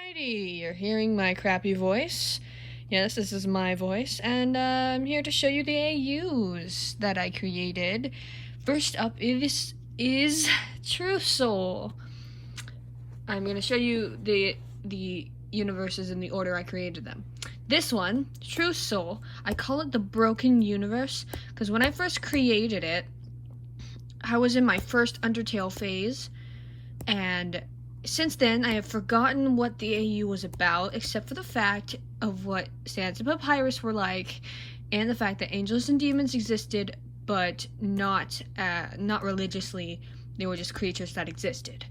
Alrighty, you're hearing my crappy voice. Yes, this is my voice, and I'm here to show you the AUs that I created. First up, this is True Soul. I'm going to show you the universes in the order I created them. This one, True Soul, I call it the Broken Universe, because when I first created it, I was in my first Undertale phase, and since then, I have forgotten what the AU was about, except for the fact of what Sands and Papyrus were like, and the fact that angels and demons existed, but not religiously. They were just creatures that existed.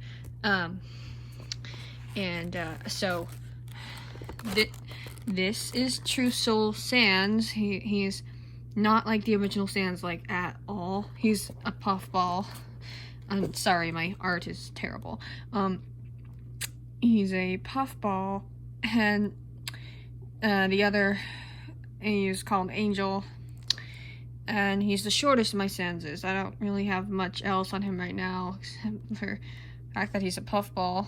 So this is True Soul Sans. He's not like the original Sans, like, at all. He's a puffball. I'm sorry, my art is terrible. He's a puffball, and the other AUs call him Angel, and he's the shortest of my Sanses. I don't really have much else on him right now, except for the fact that he's a puffball.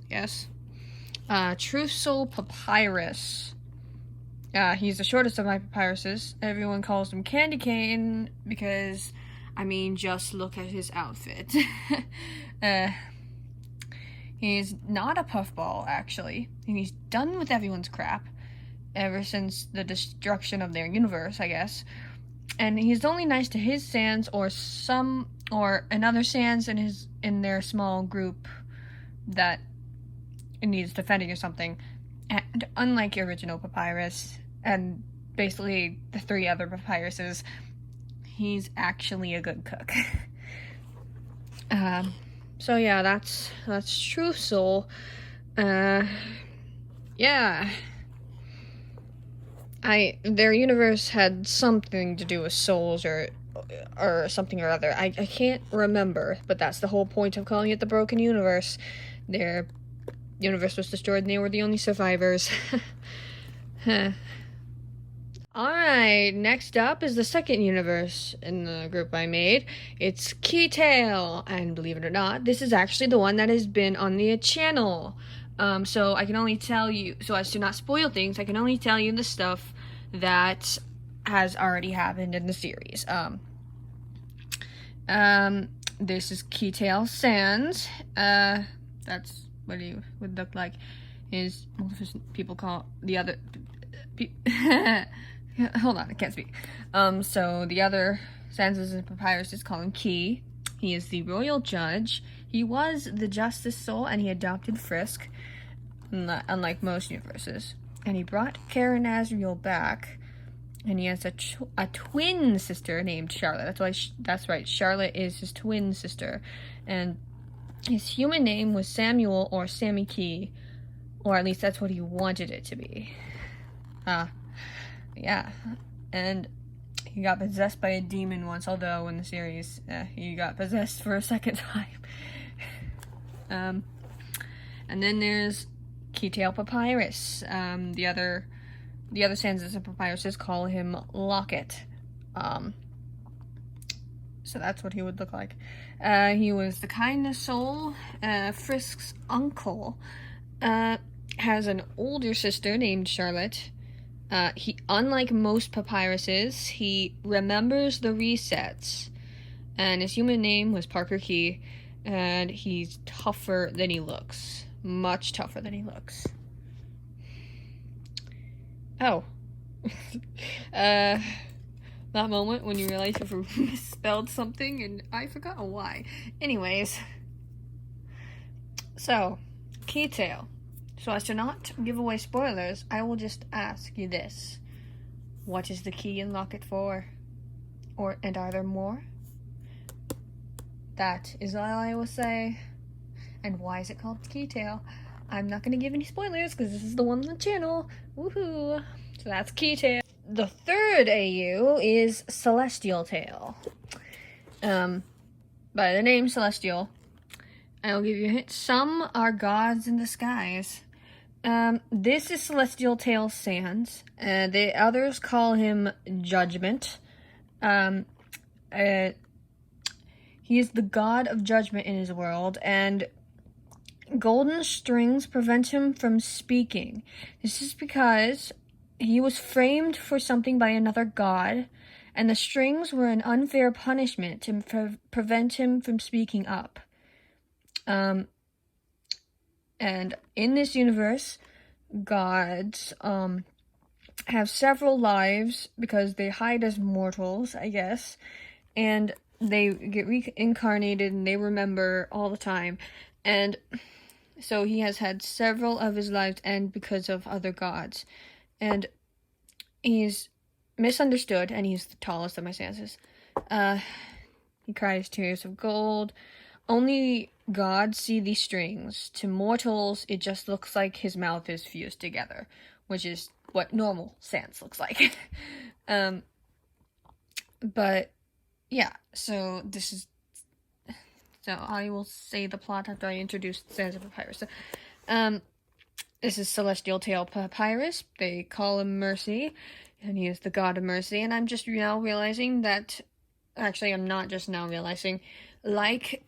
Yes. True Soul Papyrus. He's the shortest of my papyruses. Everyone calls him Candy Cane because, I mean, just look at his outfit. He's not a puffball, actually, and he's done with everyone's crap ever since the destruction of their universe, I guess. And he's only nice to his Sans or another Sans in their small group that needs defending or something. And unlike your original Papyrus and basically the three other Papyruses, he's actually a good cook. So yeah, that's True Soul. Yeah. Their universe had something to do with souls or something or other. I can't remember, but that's the whole point of calling it the Broken Universe. Their universe was destroyed and they were the only survivors. Alright, next up is the second universe in the group I made. It's Keytail, and believe it or not, this is actually the one that has been on the channel. So I can only tell you, so as to not spoil things, I can only tell you the stuff that has already happened in the series. This is Keytail Sans. That's what he would look like. People call the other... Hold on, I can't speak. So the other Sanses and Papyruses call him Key. He is the royal judge. He was the justice soul, and he adopted Frisk, unlike most universes. And he brought Karen Asriel back, and he has a twin sister named Charlotte. That's right, Charlotte is his twin sister. And his human name was Samuel or Sammy Key, or at least that's what he wanted it to be. Yeah, and he got possessed by a demon once, although in the series, he got possessed for a second time. And then there's Keytail Papyrus. The other Sanses and Papyruses call him Locket. So that's what he would look like. He was the kindness soul. Frisk's uncle has an older sister named Charlotte. He, unlike most papyruses, he remembers the resets, and his human name was Parker Key, and he's tougher than he looks. Much tougher than he looks. Oh. That moment when you realize you've misspelled something, and I forgot why. Anyways. So, Keytail. So as to not give away spoilers, I will just ask you this. What is the key and locket for? And are there more? That is all I will say. And why is it called Keytail? I'm not going to give any spoilers because this is the one on the channel. Woohoo! So that's Keytail. The third AU is Celestial Tail. By the name Celestial, I'll give you a hint. Some are gods in disguise. This is Celestial Tail Sans. The others call him Judgment. He is the god of judgment in his world, and golden strings prevent him from speaking. This is because he was framed for something by another god, and the strings were an unfair punishment to prevent him from speaking up. And in this universe, gods have several lives because they hide as mortals, I guess, and they get reincarnated and they remember all the time. And so he has had several of his lives end because of other gods. And he's misunderstood, and he's the tallest of my Sanses. He cries tears of gold. Only gods see these strings. To mortals, it just looks like his mouth is fused together, which is what normal Sans looks like. But yeah, so I will say the plot after I introduce Sans of Papyrus. So, this is Celestial Tail Papyrus. They call him Mercy, and he is the god of mercy. And I'm just now realizing that, actually, I'm not just now realizing, like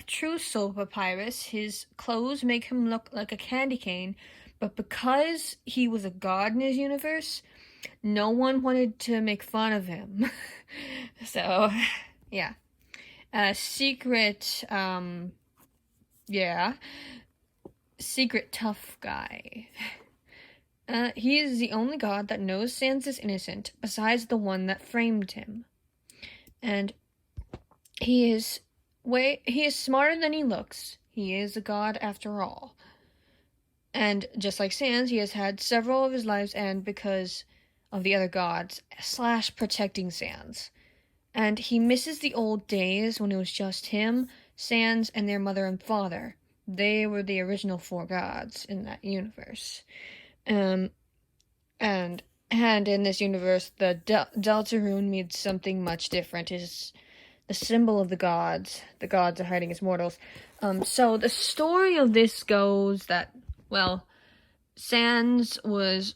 true soul papyrus, his clothes make him look like a candy cane, but because he was a god in his universe, no one wanted to make fun of him. So, yeah. Secret tough guy. He is the only god that knows Sans is innocent, besides the one that framed him. And he is smarter than he looks. He is a god after all. And just like Sans, he has had several of his lives end because of the other gods, / protecting Sans. And he misses the old days when it was just him, Sans, and their mother and father. They were the original 4 gods in that universe. And in this universe, the Deltarune means something much different. It's the symbol of the gods. The gods are hiding as mortals. So the story of this goes that, well, Sans was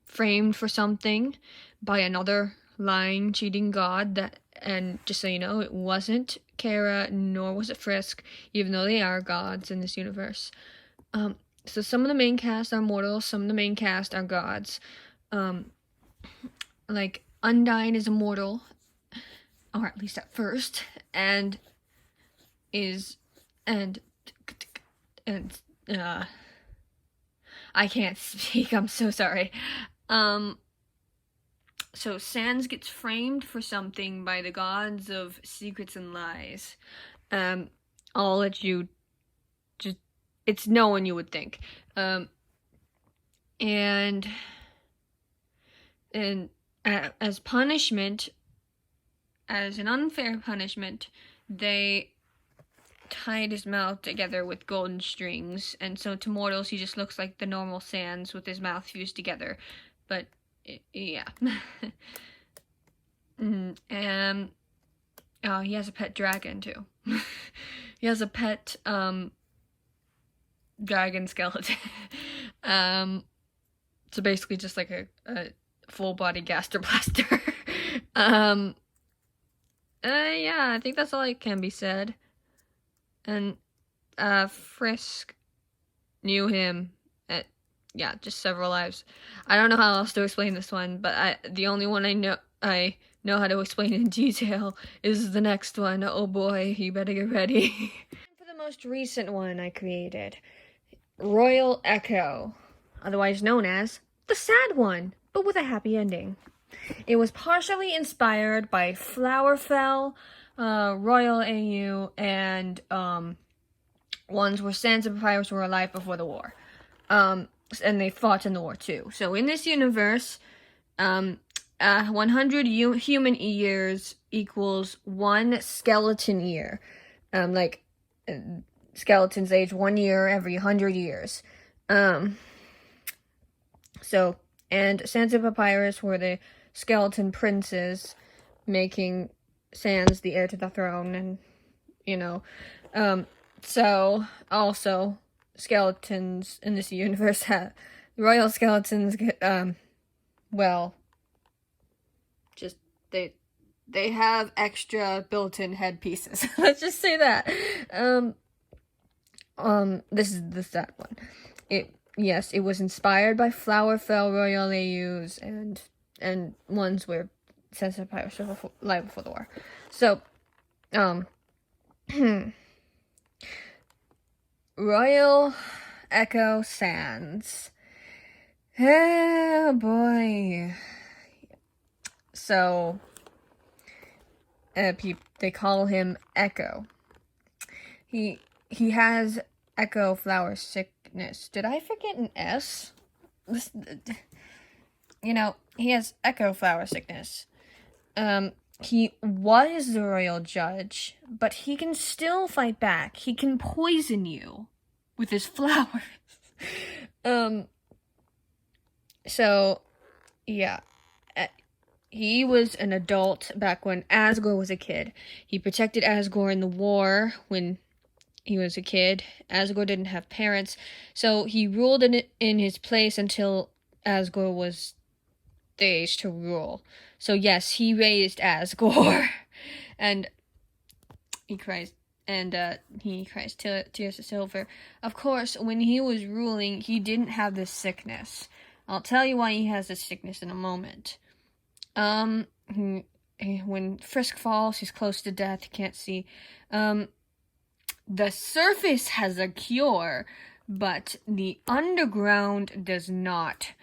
framed for something by another lying, cheating god and just so you know, it wasn't Kara, nor was it Frisk, even though they are gods in this universe. So some of the main cast are mortals, some of the main cast are gods. Like, Undyne is a mortal, or at least at first, I can't speak, I'm so sorry. So Sans gets framed for something by the gods of secrets and lies. I'll let you just, it's no one you would think. And as punishment, as an unfair punishment, they tied his mouth together with golden strings, and so to mortals he just looks like the normal Sans with his mouth fused together. But yeah. He has a pet dragon too. He has a pet dragon skeleton. So basically just like a full body Gaster Blaster. Yeah, I think that's all that can be said. And Frisk knew him at, yeah, just several lives. I don't know how else to explain this one, but the only one I know how to explain in detail is the next one. Oh boy, you better get ready. For the most recent one I created, Royal Echo, otherwise known as the sad one, but with a happy ending. It was partially inspired by Flowerfell, Royal AU, and ones where Sans and Papyrus were alive before the war. And they fought in the war too. So in this universe, 100 human years equals 1 skeleton year. Skeletons age 1 year every 100 years. And Sans and Papyrus were the skeleton princes, making Sans the heir to the throne, and, you know, so, also, skeletons in this universe royal skeletons, well, just, they have extra built-in headpieces. Let's just say that. this is that one. It was inspired by Flowerfell Royal AUs and ones where sensitive pirates were live before the war. So, Royal Echo Sands. Oh boy. So, they call him Echo. He has Echo Flower Sickness. Did I forget an S? He has Echo Flower Sickness. He was the royal judge, but he can still fight back. He can poison you with his flowers. So, yeah. He was an adult back when Asgore was a kid. He protected Asgore in the war when he was a kid. Asgore didn't have parents, so he ruled in his place until Asgore was the age to rule. So yes, he raised Asgore, and he cries tears of silver. Of course, when he was ruling, he didn't have this sickness. I'll tell you why he has this sickness in a moment. When Frisk falls, he's close to death, he can't see. The surface has a cure, but the underground does not.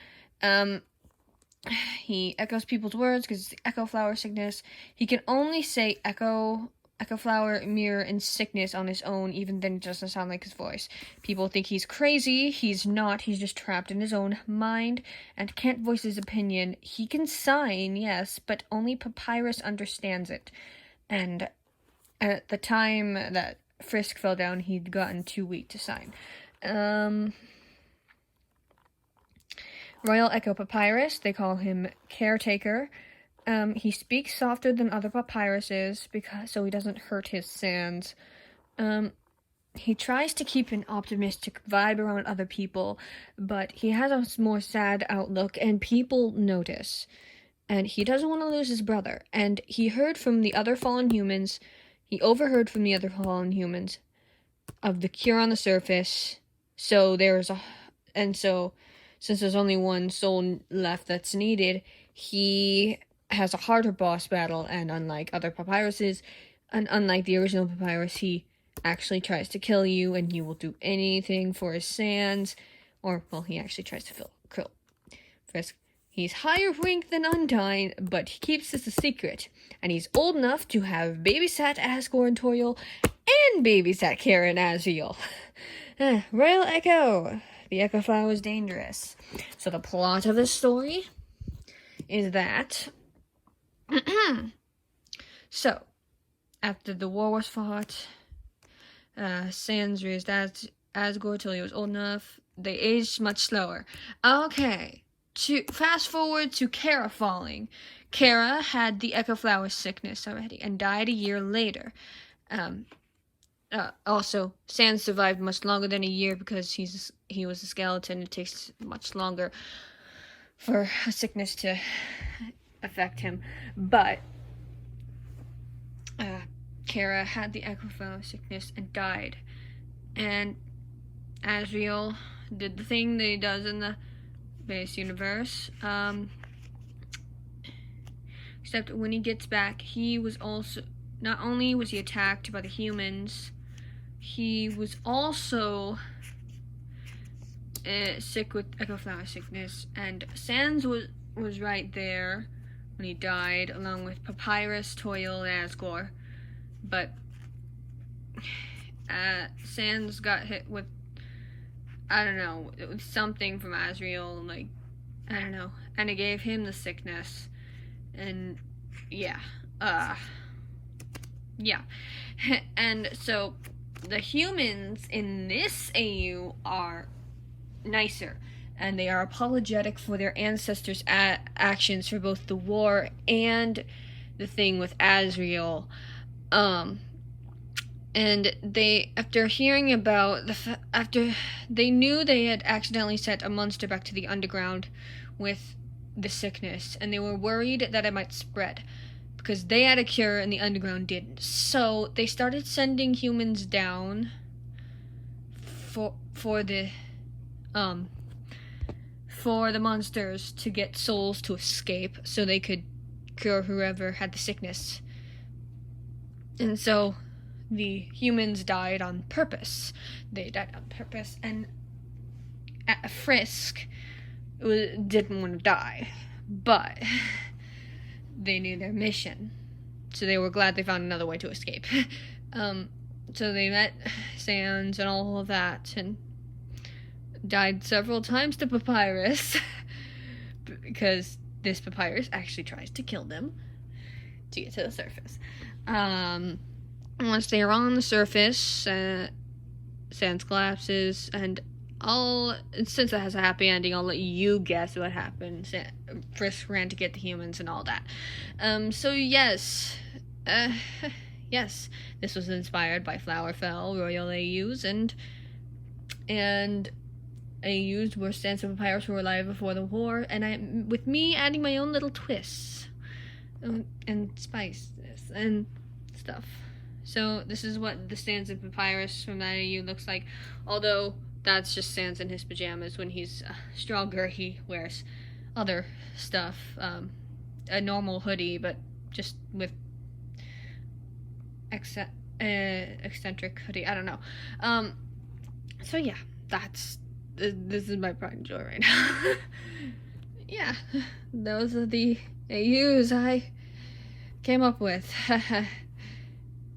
He echoes people's words because it's the echo flower sickness. He can only say echo flower, mirror, and sickness on his own, even then it doesn't sound like his voice. People think he's crazy. He's not. He's just trapped in his own mind and can't voice his opinion. He can sign, yes, but only Papyrus understands it. And at the time that Frisk fell down, he'd gotten too weak to sign. Royal Echo Papyrus, they call him Caretaker. He speaks softer than other papyruses so he doesn't hurt his sands. He tries to keep an optimistic vibe around other people, but he has a more sad outlook, and people notice. And he doesn't want to lose his brother. And he overheard from the other fallen humans of the cure on the surface. So since there's only one soul left that's needed, he has a harder boss battle, and unlike other papyruses, and unlike the original papyrus, he actually tries to kill you, and he will do anything for his sands, he actually tries to kill Frisk. He's higher rank than Undyne, but he keeps this a secret, and he's old enough to have babysat Asgore and Toriel, and babysat Kara and Azriel. Royal Echo! The Echo Flower is dangerous. So the plot of this story is that so, after the war was fought, Sans raised Asgore till he was old enough. They aged much slower. Okay, to fast forward to Kara falling. Kara had the Echo Flower sickness already and died a year later. Also, Sans survived much longer than a year because he was a skeleton. It takes much longer for a sickness to affect him. But Kara had the Echo Flower sickness and died. And Azriel did the thing that he does in the base universe. Except when he gets back, he was also... Not only was he attacked by the humans, he was also sick with Echo Flower sickness. And Sans was right there when he died, along with Papyrus, Toil, and Asgore. But Sans got hit with, I don't know, with something from Azriel, like, I don't know, and it gave him the sickness. And yeah, and so the humans in this AU are nicer, and they are apologetic for their ancestors' actions for both the war and the thing with Azriel. And they, after hearing about after they knew they had accidentally sent a monster back to the underground with the sickness, and they were worried that it might spread because they had a cure and the underground didn't. So they started sending humans down for the monsters to get souls to escape so they could cure whoever had the sickness. And so the humans died on purpose. They died on purpose, and Frisk didn't want to die, but they knew their mission, so they were glad they found another way to escape. So they met Sans and all of that, and died several times to Papyrus, because this Papyrus actually tries to kill them to get to the surface. Once they are on the surface, Sans collapses, and since it has a happy ending, I'll let you guess what happened. Frisk ran to get the humans and all that. So yes, yes, this was inspired by Flowerfell, Royal AUs, and AUs were Sans and Papyrus who were alive before the war, and with me adding my own little twists and spices and stuff. So this is what the Sans and Papyrus from that AU looks like, although that's just Sans in his pajamas. When he's stronger, he wears other stuff, a normal hoodie, but just with eccentric hoodie. I don't know. So yeah, this is my pride and joy right now. Yeah, those are the AUs I came up with.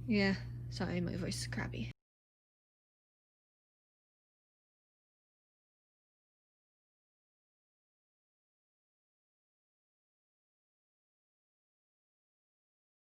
Yeah, sorry, my voice is crappy.